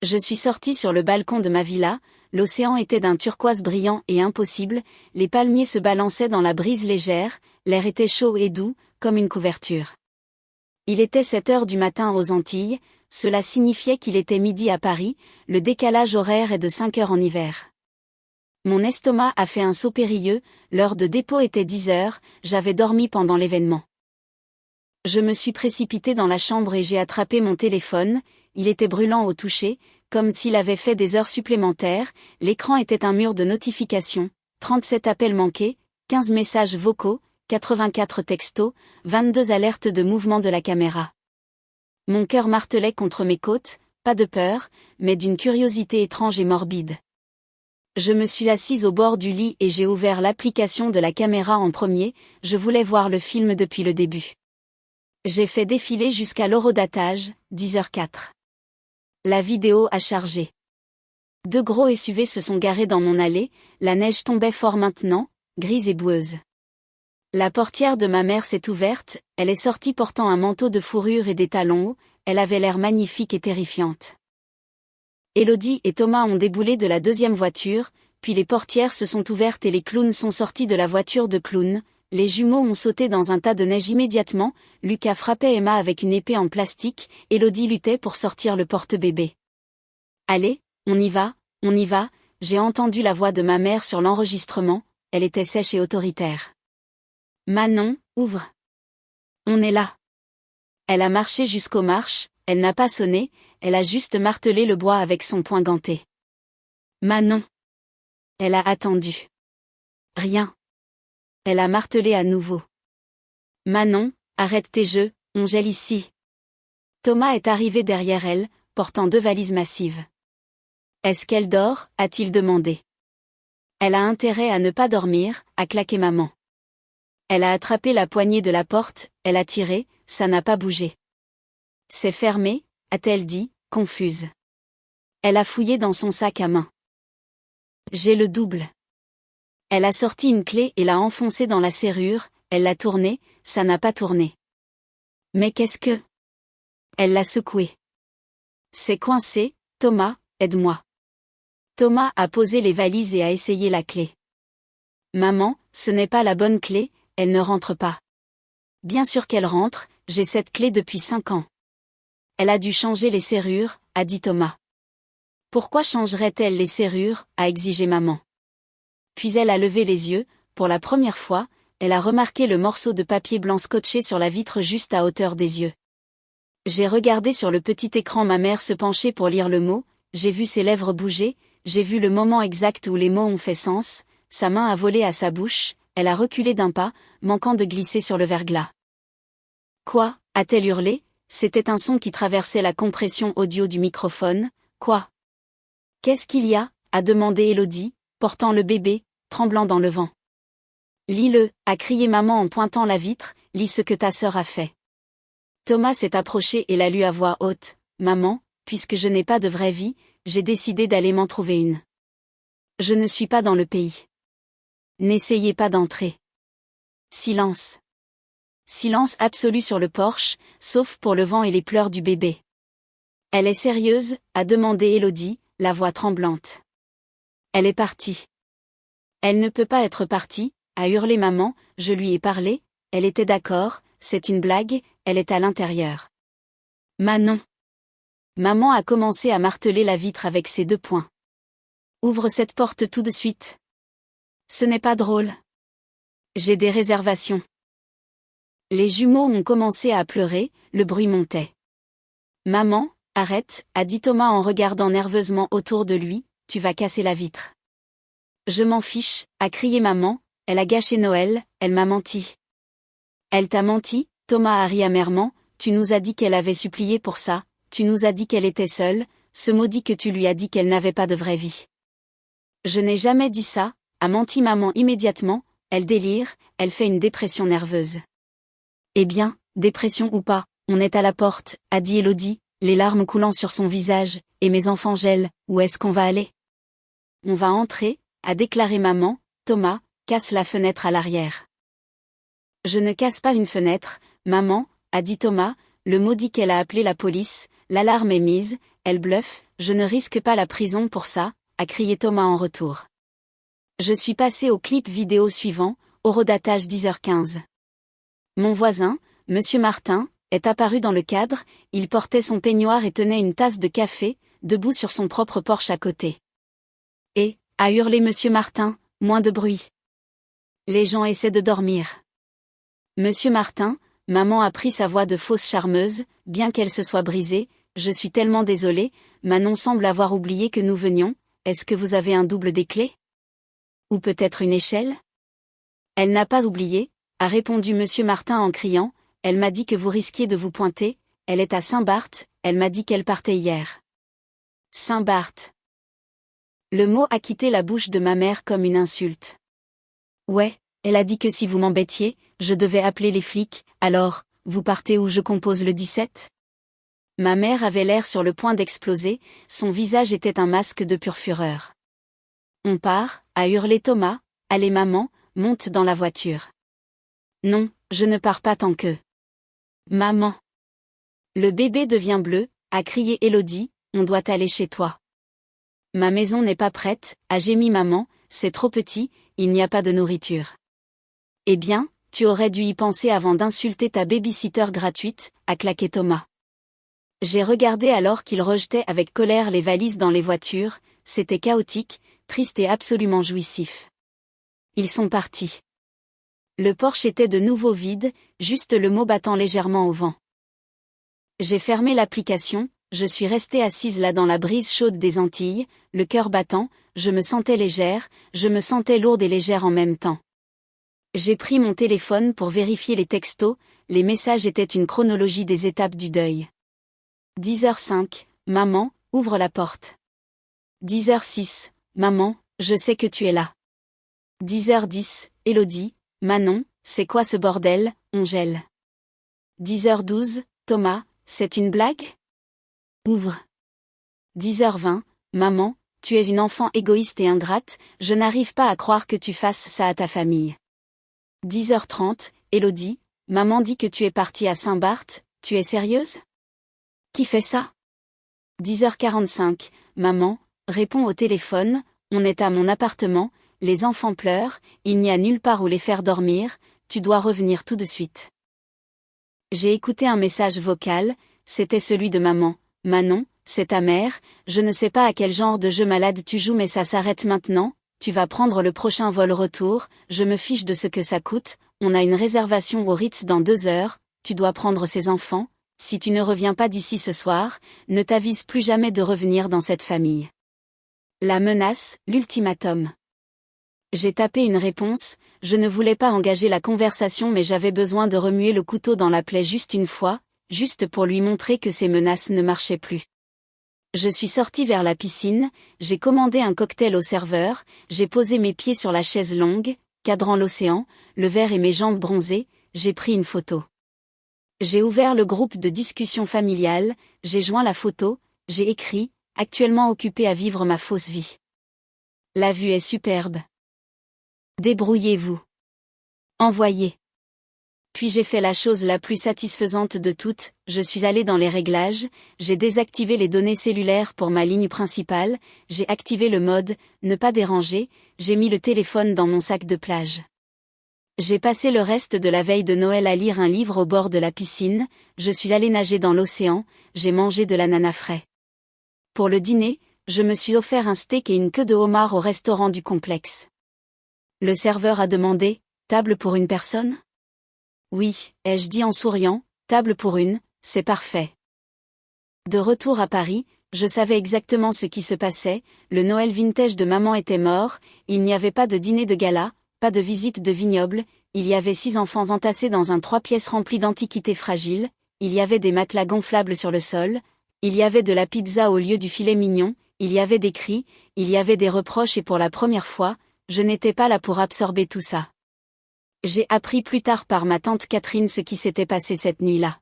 A: Je suis sortie sur le balcon de ma villa, l'océan était d'un turquoise brillant et impossible, les palmiers se balançaient dans la brise légère, l'air était chaud et doux, comme une couverture. Il était 7h du matin aux Antilles, cela signifiait qu'il était midi à Paris, le décalage horaire est de 5h en hiver. Mon estomac a fait un saut périlleux, l'heure de dépôt était 10h, j'avais dormi pendant l'événement. Je me suis précipitée dans la chambre et j'ai attrapé mon téléphone, il était brûlant au toucher, comme s'il avait fait des heures supplémentaires, l'écran était un mur de notifications, 37 appels manqués, 15 messages vocaux, 84 textos, 22 alertes de mouvement de la caméra. Mon cœur martelait contre mes côtes, pas de peur, mais d'une curiosité étrange et morbide. Je me suis assise au bord du lit et j'ai ouvert l'application de la caméra en premier, je voulais voir le film depuis le début. J'ai fait défiler jusqu'à l'horodatage, 10h04. La vidéo a chargé. 2 gros SUV se sont garés dans mon allée, la neige tombait fort maintenant, grise et boueuse. La portière de ma mère s'est ouverte, elle est sortie portant un manteau de fourrure et des talons hauts, elle avait l'air magnifique et terrifiante. Élodie et Thomas ont déboulé de la deuxième voiture, puis les portières se sont ouvertes et les clowns sont sortis de la voiture de clown, les jumeaux ont sauté dans un tas de neige immédiatement, Lucas frappait Emma avec une épée en plastique, Elodie luttait pour sortir le porte-bébé. Allez, on y va, j'ai entendu la voix de ma mère sur l'enregistrement, elle était sèche et autoritaire. Manon, ouvre. On est là. Elle a marché jusqu'aux marches, elle n'a pas sonné, elle a juste martelé le bois avec son poing ganté. Manon. Elle a attendu. Rien. Elle a martelé à nouveau. Manon, arrête tes jeux, on gèle ici. Thomas est arrivé derrière elle, portant 2 valises massives. Est-ce qu'elle dort, a-t-il demandé. Elle a intérêt à ne pas dormir, a claqué maman. Elle a attrapé la poignée de la porte, elle a tiré, ça n'a pas bougé. C'est fermé, a-t-elle dit, confuse. Elle a fouillé dans son sac à main. J'ai le double. Elle a sorti une clé et l'a enfoncée dans la serrure, elle l'a tournée, ça n'a pas tourné. Mais qu'est-ce que... Elle l'a secouée. C'est coincé, Thomas, aide-moi. Thomas a posé les valises et a essayé la clé. Maman, ce n'est pas la bonne clé, elle ne rentre pas. Bien sûr qu'elle rentre, j'ai cette clé depuis 5 ans. Elle a dû changer les serrures, a dit Thomas. Pourquoi changerait-elle les serrures, a exigé maman. Puis elle a levé les yeux, pour la première fois, elle a remarqué le morceau de papier blanc scotché sur la vitre juste à hauteur des yeux. J'ai regardé sur le petit écran ma mère se pencher pour lire le mot, j'ai vu ses lèvres bouger, j'ai vu le moment exact où les mots ont fait sens, sa main a volé à sa bouche, elle a reculé d'un pas, manquant de glisser sur le verglas. Quoi, a-t-elle hurlé? C'était un son qui traversait la compression audio du microphone. Quoi? Qu'est-ce qu'il y a? A demandé Elodie, portant le bébé, tremblant dans le vent. Lis-le, a crié maman en pointant la vitre, lis ce que ta sœur a fait. Thomas s'est approché et l'a lu à voix haute. Maman, puisque je n'ai pas de vraie vie, j'ai décidé d'aller m'en trouver une. Je ne suis pas dans le pays. N'essayez pas d'entrer. Silence. Silence absolu sur le porche, sauf pour le vent et les pleurs du bébé. Elle est sérieuse, a demandé Elodie, la voix tremblante. Elle est partie. Elle ne peut pas être partie, a hurlé maman, je lui ai parlé, elle était d'accord, c'est une blague, elle est à l'intérieur. Manon. Maman a commencé à marteler la vitre avec ses 2 poings. Ouvre cette porte tout de suite. Ce n'est pas drôle. J'ai des réservations. Les jumeaux ont commencé à pleurer, le bruit montait. Maman, arrête, a dit Thomas en regardant nerveusement autour de lui, tu vas casser la vitre. Je m'en fiche, a crié maman, elle a gâché Noël, elle m'a menti. Elle t'a menti, Thomas a ri amèrement, tu nous as dit qu'elle avait supplié pour ça, tu nous as dit qu'elle était seule, ce maudit que tu lui as dit qu'elle n'avait pas de vraie vie. Je n'ai jamais dit ça, a menti maman immédiatement, elle délire, elle fait une dépression nerveuse. Eh bien, dépression ou pas, on est à la porte, a dit Elodie, les larmes coulant sur son visage, et mes enfants gèlent, où est-ce qu'on va aller? On va entrer, a déclaré maman, Thomas, casse la fenêtre à l'arrière. Je ne casse pas une fenêtre, maman, a dit Thomas, le maudit qu'elle a appelé la police, l'alarme est mise, elle bluffe, je ne risque pas la prison pour ça, a crié Thomas en retour. Je suis passé au clip vidéo suivant, horodatage 10h15. Mon voisin, Monsieur Martin, est apparu dans le cadre, il portait son peignoir et tenait une tasse de café, debout sur son propre porche à côté. Et, a hurlé Monsieur Martin, moins de bruit. Les gens essaient de dormir. Monsieur Martin, maman a pris sa voix de fausse charmeuse, bien qu'elle se soit brisée, je suis tellement désolée, Manon semble avoir oublié que nous venions, est-ce que vous avez un double des clés? Ou peut-être une échelle? Elle n'a pas oublié, a répondu Monsieur Martin en criant, elle m'a dit que vous risquiez de vous pointer, elle est à Saint-Barth, elle m'a dit qu'elle partait hier. Saint-Barth. Le mot a quitté la bouche de ma mère comme une insulte. Ouais, elle a dit que si vous m'embêtiez, je devais appeler les flics, alors, vous partez où je compose le 17? Ma mère avait l'air sur le point d'exploser, son visage était un masque de pure fureur. On part, a hurlé Thomas, allez maman, monte dans la voiture. Non, je ne pars pas tant que... Maman. Le bébé devient bleu, a crié Elodie, on doit aller chez toi. Ma maison n'est pas prête, a gémi maman, c'est trop petit, il n'y a pas de nourriture. Eh bien, tu aurais dû y penser avant d'insulter ta babysitter gratuite, a claqué Thomas. J'ai regardé alors qu'il rejetait avec colère les valises dans les voitures, c'était chaotique, triste et absolument jouissif. Ils sont partis. Le Porsche était de nouveau vide, juste le mot battant légèrement au vent. J'ai fermé l'application, je suis restée assise là dans la brise chaude des Antilles, le cœur battant, je me sentais légère, je me sentais lourde et légère en même temps. J'ai pris mon téléphone pour vérifier les textos, les messages étaient une chronologie des étapes du deuil. 10h05, maman, ouvre la porte. 10h06, maman, je sais que tu es là. 10h10, Élodie, Manon, c'est quoi ce bordel, on gèle. 10h12, Thomas, c'est une blague? Ouvre. 10h20, maman, tu es une enfant égoïste et ingrate, je n'arrive pas à croire que tu fasses ça à ta famille. 10h30, Élodie, maman dit que tu es partie à Saint-Barth, tu es sérieuse? Qui fait ça? 10h45, maman, réponds au téléphone, on est à mon appartement, les enfants pleurent, il n'y a nulle part où les faire dormir, tu dois revenir tout de suite. J'ai écouté un message vocal, c'était celui de maman. Manon, c'est ta mère, je ne sais pas à quel genre de jeu malade tu joues mais ça s'arrête maintenant, tu vas prendre le prochain vol retour, je me fiche de ce que ça coûte, on a une réservation au Ritz dans 2 heures, tu dois prendre ces enfants, si tu ne reviens pas d'ici ce soir, ne t'avise plus jamais de revenir dans cette famille. La menace, l'ultimatum. J'ai tapé une réponse, je ne voulais pas engager la conversation mais j'avais besoin de remuer le couteau dans la plaie juste une fois, juste pour lui montrer que ces menaces ne marchaient plus. Je suis sortie vers la piscine, j'ai commandé un cocktail au serveur, j'ai posé mes pieds sur la chaise longue, cadrant l'océan, le verre et mes jambes bronzées, j'ai pris une photo. J'ai ouvert le groupe de discussion familiale, j'ai joint la photo, j'ai écrit, actuellement occupé à vivre ma fausse vie. La vue est superbe. Débrouillez-vous. Envoyez. Puis j'ai fait la chose la plus satisfaisante de toutes, je suis allée dans les réglages, j'ai désactivé les données cellulaires pour ma ligne principale, j'ai activé le mode « Ne pas déranger », j'ai mis le téléphone dans mon sac de plage. J'ai passé le reste de la veille de Noël à lire un livre au bord de la piscine, je suis allée nager dans l'océan, j'ai mangé de l'ananas frais. Pour le dîner, je me suis offert un steak et une queue de homard au restaurant du complexe. Le serveur a demandé « Table pour une personne ?» Oui, ai-je dit en souriant, table pour une, c'est parfait. De retour à Paris, je savais exactement ce qui se passait, le Noël vintage de maman était mort, il n'y avait pas de dîner de gala, pas de visite de vignoble, il y avait 6 enfants entassés dans un 3 pièces rempli d'antiquités fragiles, il y avait des matelas gonflables sur le sol, il y avait de la pizza au lieu du filet mignon, il y avait des cris, il y avait des reproches et pour la première fois, je n'étais pas là pour absorber tout ça. J'ai appris plus tard par ma tante Catherine ce qui s'était passé cette nuit-là.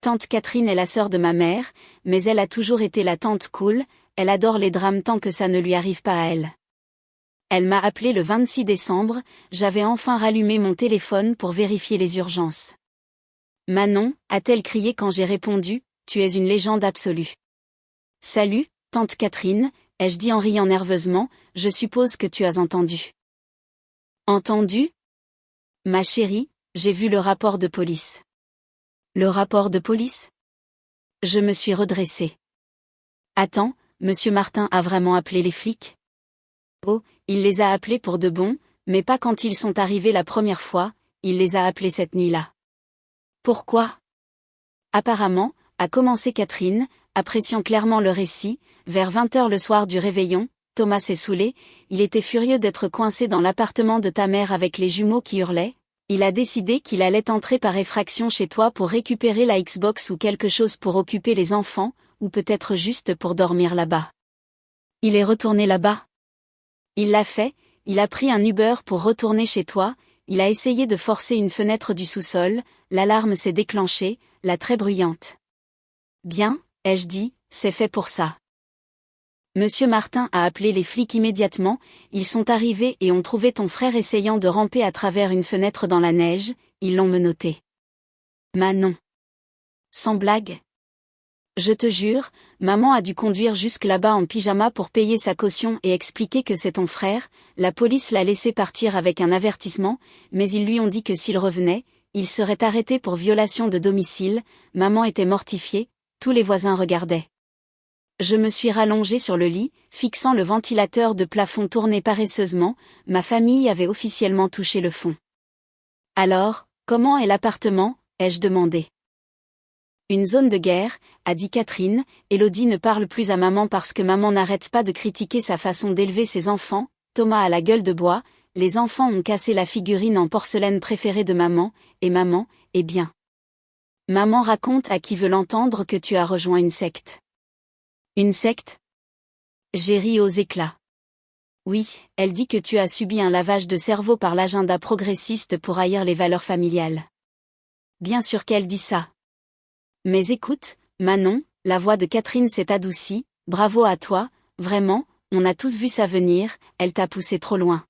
A: Tante Catherine est la sœur de ma mère, mais elle a toujours été la tante cool, elle adore les drames tant que ça ne lui arrive pas à elle. Elle m'a appelé le 26 décembre, j'avais enfin rallumé mon téléphone pour vérifier les urgences. Manon, a-t-elle crié quand j'ai répondu, tu es une légende absolue. Salut, tante Catherine, ai-je dit en riant nerveusement, je suppose que tu as entendu. Entendu? Ma chérie, j'ai vu le rapport de police. Le rapport de police? Je me suis redressée. Attends, monsieur Martin a vraiment appelé les flics? Oh, il les a appelés pour de bon, mais pas quand ils sont arrivés la première fois, il les a appelés cette nuit-là. Pourquoi? Apparemment, a commencé Catherine, appréciant clairement le récit, vers 20h le soir du réveillon, Thomas s'est saoulé, il était furieux d'être coincé dans l'appartement de ta mère avec les jumeaux qui hurlaient, il a décidé qu'il allait entrer par effraction chez toi pour récupérer la Xbox ou quelque chose pour occuper les enfants, ou peut-être juste pour dormir là-bas. Il est retourné là-bas. Il l'a fait, il a pris un Uber pour retourner chez toi, il a essayé de forcer une fenêtre du sous-sol, l'alarme s'est déclenchée, la très bruyante. Bien, ai-je dit, c'est fait pour ça. Monsieur Martin a appelé les flics immédiatement, ils sont arrivés et ont trouvé ton frère essayant de ramper à travers une fenêtre dans la neige, ils l'ont menotté. Manon. Sans blague. Je te jure, maman a dû conduire jusque là-bas en pyjama pour payer sa caution et expliquer que c'est ton frère. La police l'a laissé partir avec un avertissement, mais ils lui ont dit que s'il revenait, il serait arrêté pour violation de domicile. Maman était mortifiée, tous les voisins regardaient. Je me suis rallongée sur le lit, fixant le ventilateur de plafond tourné paresseusement. Ma famille avait officiellement touché le fond. Alors, comment est l'appartement, ai-je demandé. Une zone de guerre, a dit Catherine. Élodie ne parle plus à maman parce que maman n'arrête pas de critiquer sa façon d'élever ses enfants. Thomas a la gueule de bois, les enfants ont cassé la figurine en porcelaine préférée de maman, et maman, eh bien. Maman raconte à qui veut l'entendre que tu as rejoint une secte. Une secte? J'ai ri aux éclats. Oui, elle dit que tu as subi un lavage de cerveau par l'agenda progressiste pour haïr les valeurs familiales. Bien sûr qu'elle dit ça. Mais écoute, Manon, la voix de Catherine s'est adoucie, bravo à toi, vraiment, on a tous vu ça venir, elle t'a poussé trop loin.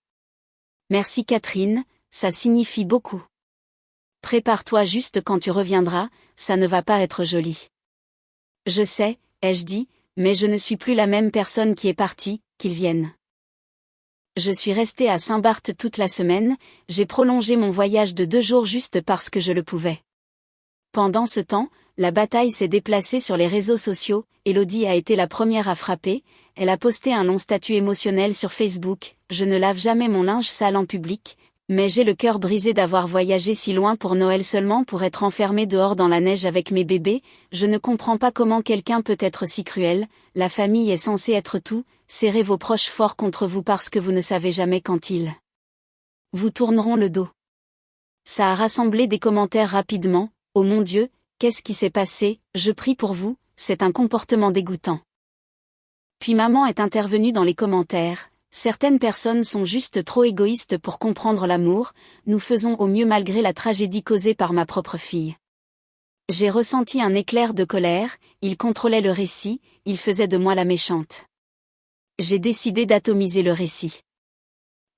A: Merci Catherine, ça signifie beaucoup. Prépare-toi juste quand tu reviendras, ça ne va pas être joli. Je sais, ai-je dit, mais je ne suis plus la même personne qui est partie, qu'ils viennent. Je suis restée à Saint-Barth toute la semaine, j'ai prolongé mon voyage de 2 jours juste parce que je le pouvais. Pendant ce temps, la bataille s'est déplacée sur les réseaux sociaux, Élodie a été la première à frapper, elle a posté un long statut émotionnel sur Facebook, je ne lave jamais mon linge sale en public, mais j'ai le cœur brisé d'avoir voyagé si loin pour Noël seulement pour être enfermée dehors dans la neige avec mes bébés, je ne comprends pas comment quelqu'un peut être si cruel, la famille est censée être tout, serrez vos proches forts contre vous parce que vous ne savez jamais quand ils vous tourneront le dos. Ça a rassemblé des commentaires rapidement, oh mon Dieu, qu'est-ce qui s'est passé, je prie pour vous, c'est un comportement dégoûtant. Puis maman est intervenue dans les commentaires, certaines personnes sont juste trop égoïstes pour comprendre l'amour, nous faisons au mieux malgré la tragédie causée par ma propre fille. J'ai ressenti un éclair de colère, il contrôlait le récit, il faisait de moi la méchante. J'ai décidé d'atomiser le récit.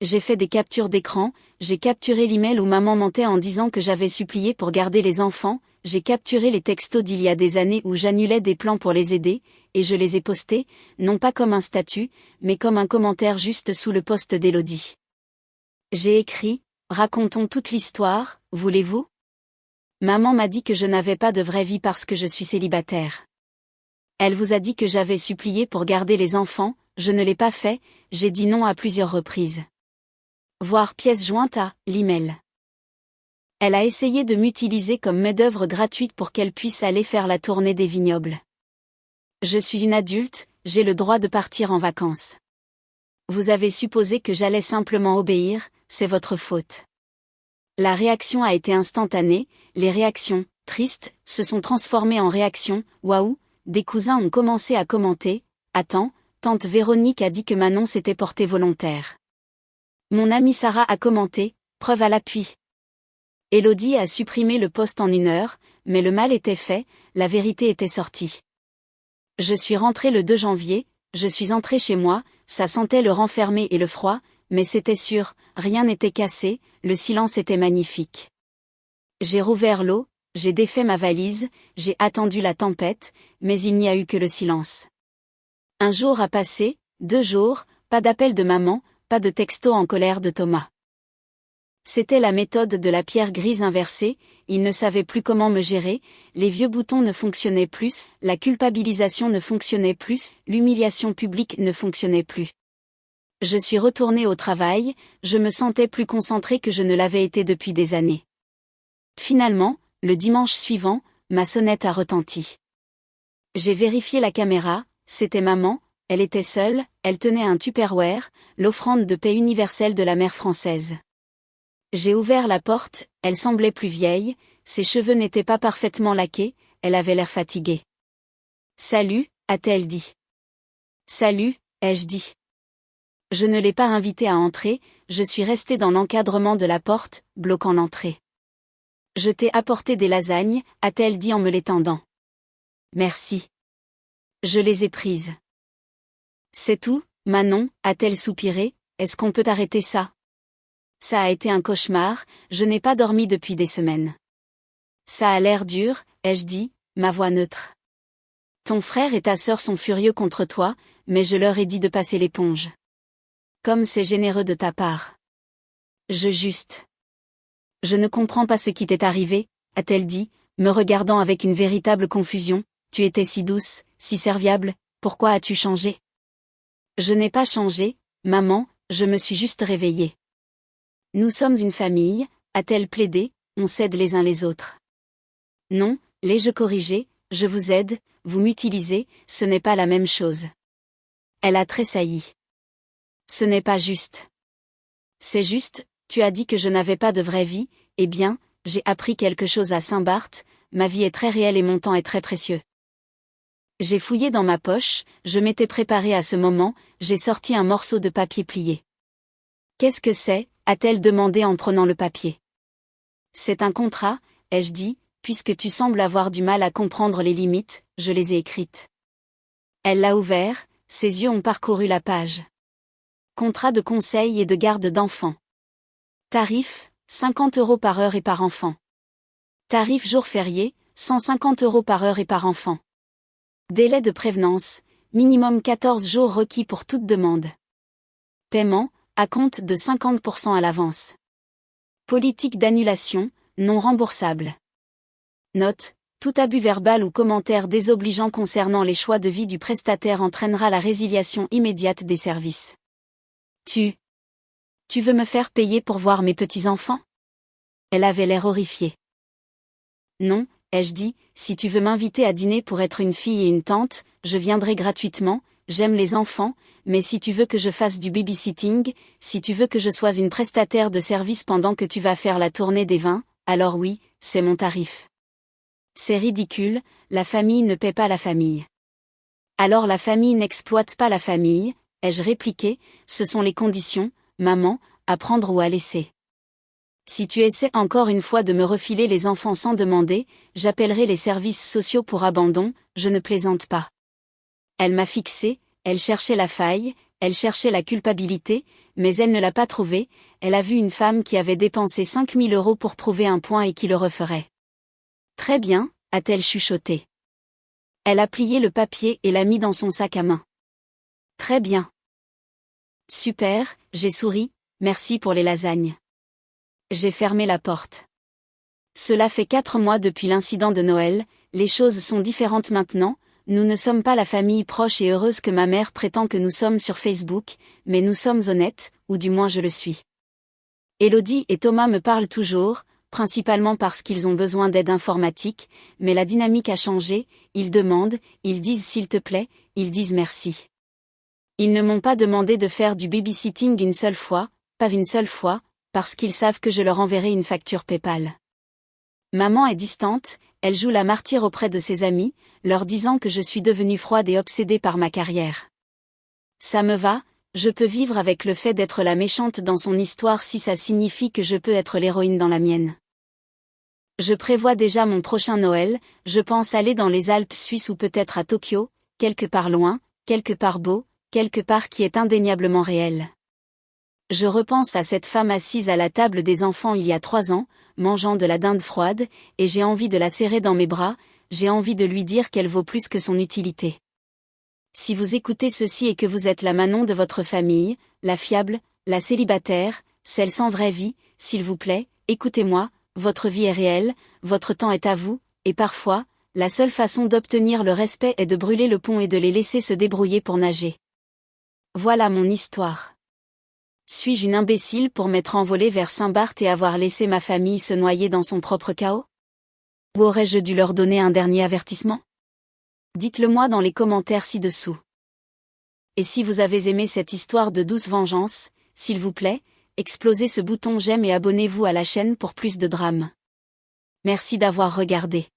A: J'ai fait des captures d'écran, j'ai capturé l'email où maman mentait en disant que j'avais supplié pour garder les enfants, j'ai capturé les textos d'il y a des années où j'annulais des plans pour les aider, et je les ai postés, non pas comme un statut, mais comme un commentaire juste sous le post d'Élodie. J'ai écrit, racontons toute l'histoire, voulez-vous? Maman m'a dit que je n'avais pas de vraie vie parce que je suis célibataire. Elle vous a dit que j'avais supplié pour garder les enfants, je ne l'ai pas fait, j'ai dit non à plusieurs reprises. Voir pièce jointe à l'email. Elle a essayé de m'utiliser comme main-d'œuvre gratuite pour qu'elle puisse aller faire la tournée des vignobles. Je suis une adulte, j'ai le droit de partir en vacances. Vous avez supposé que j'allais simplement obéir, c'est votre faute. La réaction a été instantanée, les réactions, tristes, se sont transformées en réactions, waouh, des cousins ont commencé à commenter, attends, tante Véronique a dit que Manon s'était portée volontaire. Mon amie Sarah a commenté, preuve à l'appui. Élodie a supprimé le post en 1 heure, mais le mal était fait, la vérité était sortie. Je suis rentrée le 2 janvier, je suis entrée chez moi, ça sentait le renfermé et le froid, mais c'était sûr, rien n'était cassé, le silence était magnifique. J'ai rouvert l'eau, j'ai défait ma valise, j'ai attendu la tempête, mais il n'y a eu que le silence. 1 jour a passé, 2 jours, pas d'appel de maman, pas de texto en colère de Thomas. C'était la méthode de la pierre grise inversée, il ne savait plus comment me gérer, les vieux boutons ne fonctionnaient plus, la culpabilisation ne fonctionnait plus, l'humiliation publique ne fonctionnait plus. Je suis retournée au travail, je me sentais plus concentrée que je ne l'avais été depuis des années. Finalement, le dimanche suivant, ma sonnette a retenti. J'ai vérifié la caméra, c'était maman, elle était seule, elle tenait un Tupperware, l'offrande de paix universelle de la mère française. J'ai ouvert la porte, elle semblait plus vieille, ses cheveux n'étaient pas parfaitement laqués, elle avait l'air fatiguée. Salut, a-t-elle dit. Salut, ai-je dit. Je ne l'ai pas invitée à entrer, je suis restée dans l'encadrement de la porte, bloquant l'entrée. Je t'ai apporté des lasagnes, a-t-elle dit en me les tendant. Merci. Je les ai prises. C'est tout, Manon, a-t-elle soupiré, est-ce qu'on peut arrêter ça? Ça a été un cauchemar, je n'ai pas dormi depuis des semaines. Ça a l'air dur, ai-je dit, ma voix neutre. Ton frère et ta sœur sont furieux contre toi, mais je leur ai dit de passer l'éponge. Comme c'est généreux de ta part. Juste. Je ne comprends pas ce qui t'est arrivé, a-t-elle dit, me regardant avec une véritable confusion. Tu étais si douce, si serviable, pourquoi as-tu changé? Je n'ai pas changé, maman, je me suis juste réveillée. Nous sommes une famille, a-t-elle plaidé, on s'aide les uns les autres. Non, l'ai-je corrigé, je vous aide, vous m'utilisez, ce n'est pas la même chose. Elle a tressailli. Ce n'est pas juste. C'est juste, tu as dit que je n'avais pas de vraie vie, eh bien, j'ai appris quelque chose à Saint-Barth, ma vie est très réelle et mon temps est très précieux. J'ai fouillé dans ma poche, je m'étais préparée à ce moment, j'ai sorti un morceau de papier plié. Qu'est-ce que c'est, a-t-elle demandé en prenant le papier. C'est un contrat, ai-je dit, puisque tu sembles avoir du mal à comprendre les limites, je les ai écrites. Elle l'a ouvert, ses yeux ont parcouru la page. Contrat de conseil et de garde d'enfants. Tarif, 50 € par heure et par enfant. Tarif jour férié, 150 € par heure et par enfant. Délai de prévenance, minimum 14 jours requis pour toute demande. Paiement, à compte de 50% à l'avance. Politique d'annulation, non remboursable. Note, tout abus verbal ou commentaire désobligeant concernant les choix de vie du prestataire entraînera la résiliation immédiate des services. Tu veux me faire payer pour voir mes petits-enfants? Elle avait l'air horrifiée. Non, ai-je dit, si tu veux m'inviter à dîner pour être une fille et une tante, je viendrai gratuitement, j'aime les enfants, mais si tu veux que je fasse du babysitting, si tu veux que je sois une prestataire de service pendant que tu vas faire la tournée des vins, alors oui, c'est mon tarif. C'est ridicule, la famille ne paie pas la famille. Alors la famille n'exploite pas la famille, ai-je répliqué, ce sont les conditions, maman, à prendre ou à laisser. Si tu essaies encore une fois de me refiler les enfants sans demander, j'appellerai les services sociaux pour abandon, je ne plaisante pas. Elle m'a fixé, elle cherchait la faille, elle cherchait la culpabilité, mais elle ne l'a pas trouvée, elle a vu une femme qui avait dépensé 5 000 € pour prouver un point et qui le referait. Très bien, a-t-elle chuchoté. Elle a plié le papier et l'a mis dans son sac à main. Très bien. Super, j'ai souri, merci pour les lasagnes. J'ai fermé la porte. Cela fait 4 mois depuis l'incident de Noël, les choses sont différentes maintenant, nous ne sommes pas la famille proche et heureuse que ma mère prétend que nous sommes sur Facebook, mais nous sommes honnêtes, ou du moins je le suis. Élodie et Thomas me parlent toujours, principalement parce qu'ils ont besoin d'aide informatique, mais la dynamique a changé, ils demandent, ils disent s'il te plaît, ils disent merci. Ils ne m'ont pas demandé de faire du babysitting une seule fois, pas une seule fois, parce qu'ils savent que je leur enverrai une facture PayPal. Maman est distante, elle joue la martyre auprès de ses amis, leur disant que je suis devenue froide et obsédée par ma carrière. Ça me va, je peux vivre avec le fait d'être la méchante dans son histoire si ça signifie que je peux être l'héroïne dans la mienne. Je prévois déjà mon prochain Noël, je pense aller dans les Alpes suisses ou peut-être à Tokyo, quelque part loin, quelque part beau, quelque part qui est indéniablement réel. Je repense à cette femme assise à la table des enfants il y a 3 ans, mangeant de la dinde froide, et j'ai envie de la serrer dans mes bras, j'ai envie de lui dire qu'elle vaut plus que son utilité. Si vous écoutez ceci et que vous êtes la Manon de votre famille, la fiable, la célibataire, celle sans vraie vie, s'il vous plaît, écoutez-moi, votre vie est réelle, votre temps est à vous, et parfois, la seule façon d'obtenir le respect est de brûler le pont et de les laisser se débrouiller pour nager. Voilà mon histoire. Suis-je une imbécile pour m'être envolée vers Saint-Barth et avoir laissé ma famille se noyer dans son propre chaos? Ou aurais-je dû leur donner un dernier avertissement? Dites-le moi dans les commentaires ci-dessous. Et si vous avez aimé cette histoire de douce vengeance, s'il vous plaît, explosez ce bouton j'aime et abonnez-vous à la chaîne pour plus de drames. Merci d'avoir regardé.